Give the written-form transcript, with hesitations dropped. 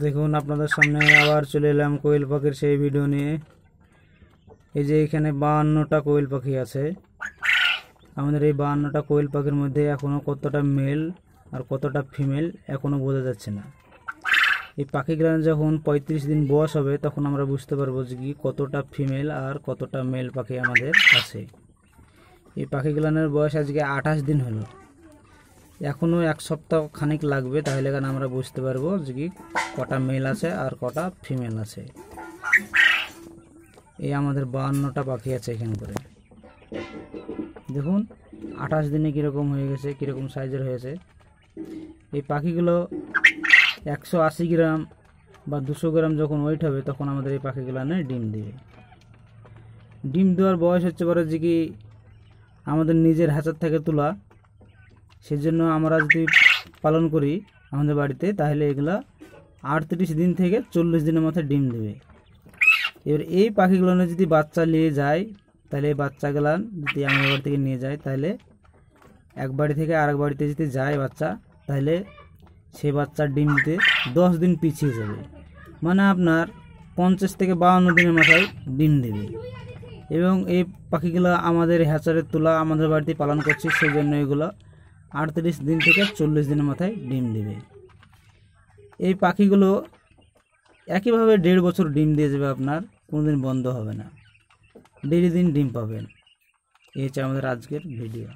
দেখুন আপনাদের সামনে আবার চলে এলাম কোয়েল পাখির সেই ভিডিও নিয়ে। এই যে এখানে 52টা কোয়েল পাখি আছে। আমাদের এই 52টা কোয়েল পাখির মধ্যে এখনো কতটা মেল আর কতটা ফিমেল এখনো বোঝা যাচ্ছে না। এই পাখিগুলো যখন 35 দিন বয়স হবে তখন আমরা বুঝতে পারবো যে কি কতটা ফিমেল আর কতটা মেল পাখি আমাদের আছে। এই পাখিগুলোর বয়স আজকে 28 দিন হলো, এখনো 1 সপ্তাহ খানিক লাগবে, তাহলে কেন আমরা বুঝতে পারবো যে কি কটা মেল আছে আর কটা ফিমেল আছে। এই আমাদের 52টা পাখি আছে এখান করে। দেখুন 28 দিনে কীরকম হয়ে গেছে, কীরকম সাইজের হয়েছে। এই পাখিগুলো 180 গ্রাম বা 200 গ্রাম যখন ওয়েট হবে তখন আমাদের এই পাখিগুলো ডিম দিবে। ডিম দেওয়ার বয়স হচ্ছে বড় যে কি আমাদের নিজের হাঁচার থেকে তোলা, সেজন্য আমরা যদি পালন করি আমাদের বাড়িতে তাহলে এগুলা 38 দিন থেকে 40 দিনের মধ্যে ডিম দেবে। এবার এই পাখিগুলো যদি বাচ্চা নিয়ে যায় তাহলে এই বাচ্চাগুলো যদি আমাদের বাড়ি থেকে নিয়ে যায় তাহলে এক বাড়ি থেকে আরেক বাড়িতে যদি যায় বাচ্চা, তাহলে সেই বাচ্চার ডিম দিতে 10 দিন পিছিয়ে যাবে। মানে আপনার 50 থেকে 52 দিনের মাথায় ডিম দেবে। এবং এই পাখিগুলো আমাদের হ্যাচারের তোলা, আমাদের বাড়িতে পালন করছি, সেই জন্য এগুলো 38 দিন থেকে 40 দিনের মাথায় ডিম দেবে। এই পাখিগুলো একইভাবে 1.5 বছর ডিম দিয়ে যাবে, আপনার কোনোদিন বন্ধ হবে না, ডেইলি দিন ডিম পাবেন। এই হচ্ছে আমাদের আজকের ভিডিও।